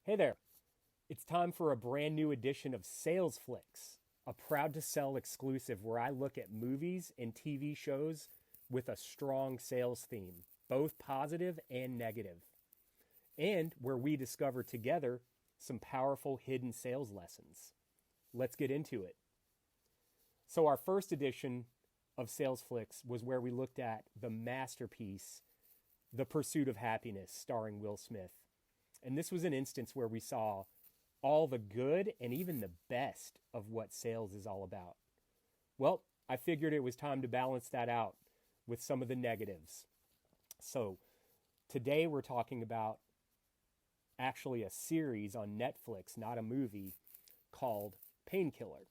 Hey there. It's time for a brand new edition of Salesflix, a proud to sell exclusive where I look at movies and TV shows with a strong sales theme, both positive and negative, and where we discover together some powerful hidden sales lessons. Let's get into it. So, our first edition of Salesflix was where we looked at the masterpiece, The Pursuit of Happiness, starring Will Smith. And this was an instance where we saw all the good and even the best of what sales is all about. Well, I figured it was time to balance that out with some of the negatives. So today we're talking about actually a series on Netflix, not a movie, called Painkiller.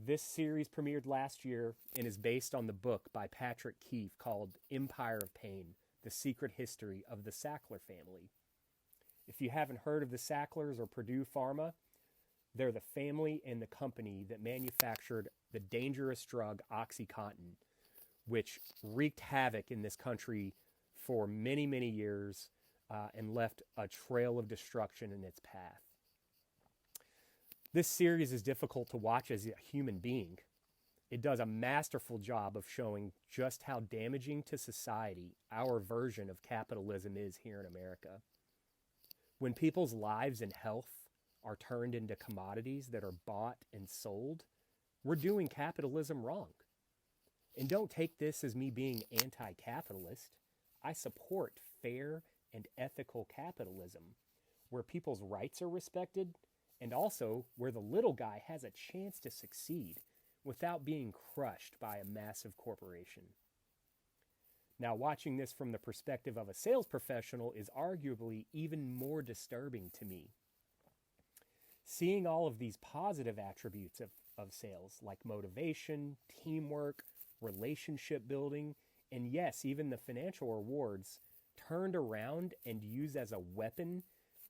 This series premiered last year and is based on the book by Patrick Keefe called Empire of Pain, The Secret History of the Sackler Family. If you haven't heard of the Sacklers or Purdue Pharma, they're the family and the company that manufactured the dangerous drug OxyContin, which wreaked havoc in this country for many, many years and left a trail of destruction in its path. This series is difficult to watch as a human being. It does a masterful job of showing just how damaging to society our version of capitalism is here in America. When people's lives and health are turned into commodities that are bought and sold, we're doing capitalism wrong. And don't take this as me being anti-capitalist. I support fair and ethical capitalism, where people's rights are respected and also where the little guy has a chance to succeed without being crushed by a massive corporation. Now, watching this from the perspective of a sales professional is arguably even more disturbing to me. Seeing all of these positive attributes of sales, like motivation, teamwork, relationship building, and yes, even the financial rewards, turned around and used as a weapon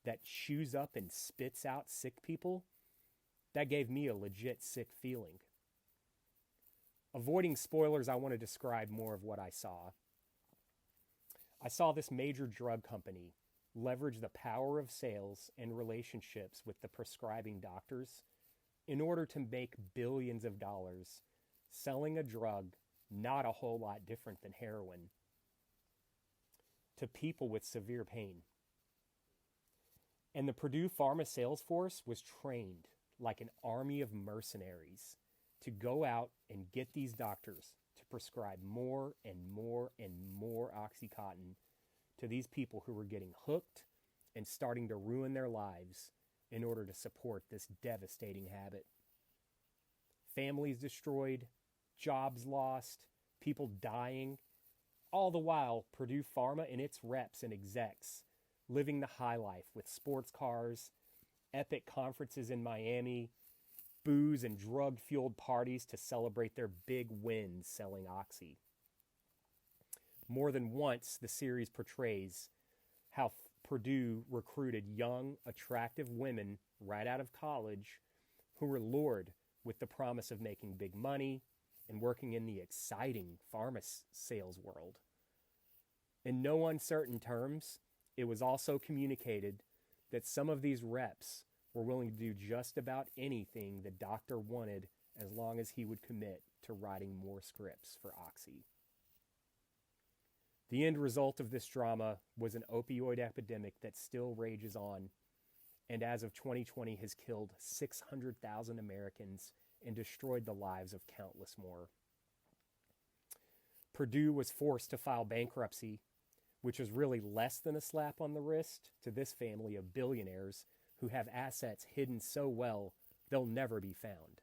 that chews up and spits out sick people, that gave me a legit sick feeling. Avoiding spoilers, I want to describe more of what I saw. I saw this major drug company leverage the power of sales and relationships with the prescribing doctors in order to make billions of dollars selling a drug not a whole lot different than heroin to people with severe pain. And the Purdue Pharma sales force was trained like an army of mercenaries to go out and get these doctors to prescribe more and more and more OxyContin to these people who were getting hooked and starting to ruin their lives in order to support this devastating habit. Families destroyed, jobs lost, people dying, all the while Purdue Pharma and its reps and execs living the high life with sports cars, epic conferences in Miami, booze and drug-fueled parties to celebrate their big wins selling Oxy. More than once, the series portrays how Purdue recruited young, attractive women right out of college who were lured with the promise of making big money and working in the exciting pharma sales world. In no uncertain terms, it was also communicated that some of these reps were willing to do just about anything the doctor wanted as long as he would commit to writing more scripts for Oxy. The end result of this drama was an opioid epidemic that still rages on, and as of 2020 has killed 600,000 Americans and destroyed the lives of countless more. Purdue was forced to file bankruptcy, which was really less than a slap on the wrist to this family of billionaires who have assets hidden so well they'll never be found.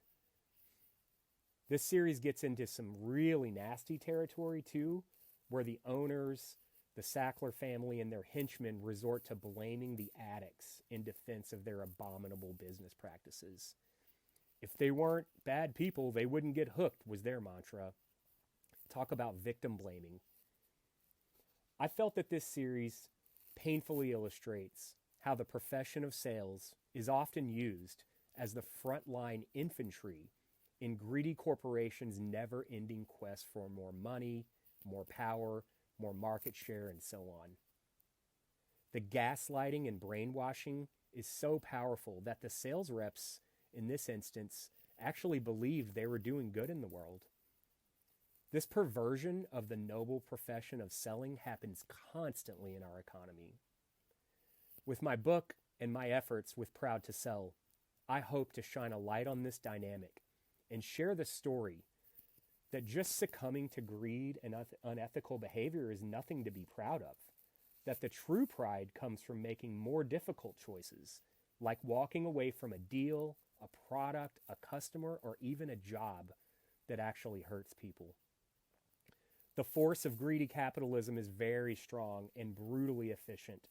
This series gets into some really nasty territory too, where the owners, the Sackler family, and their henchmen resort to blaming the addicts in defense of their abominable business practices. If they weren't bad people, they wouldn't get hooked, was their mantra. Talk about victim blaming. I felt that this series painfully illustrates how the profession of sales is often used as the frontline infantry in greedy corporations' never-ending quest for more money, more power, more market share, and so on. The gaslighting and brainwashing is so powerful that the sales reps in this instance actually believed they were doing good in the world. This perversion of the noble profession of selling happens constantly in our economy. With my book and my efforts with Proud to Sell, I hope to shine a light on this dynamic and share the story that just succumbing to greed and unethical behavior is nothing to be proud of. That the true pride comes from making more difficult choices, like walking away from a deal, a product, a customer, or even a job that actually hurts people. The force of greedy capitalism is very strong and brutally efficient,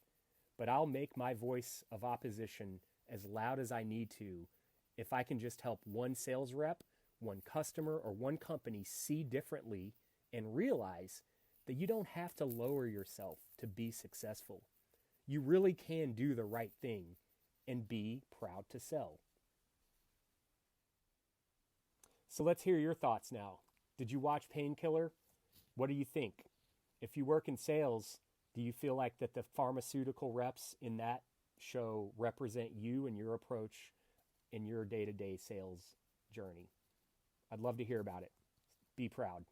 but I'll make my voice of opposition as loud as I need to if I can just help one sales rep, one customer, or one company see differently and realize that you don't have to lower yourself to be successful. You really can do the right thing and be proud to sell. So let's hear your thoughts now. Did you watch Painkiller? What do you think? If you work in sales, do you feel like that the pharmaceutical reps in that show represent you and your approach in your day-to-day sales journey? I'd love to hear about it. Be proud.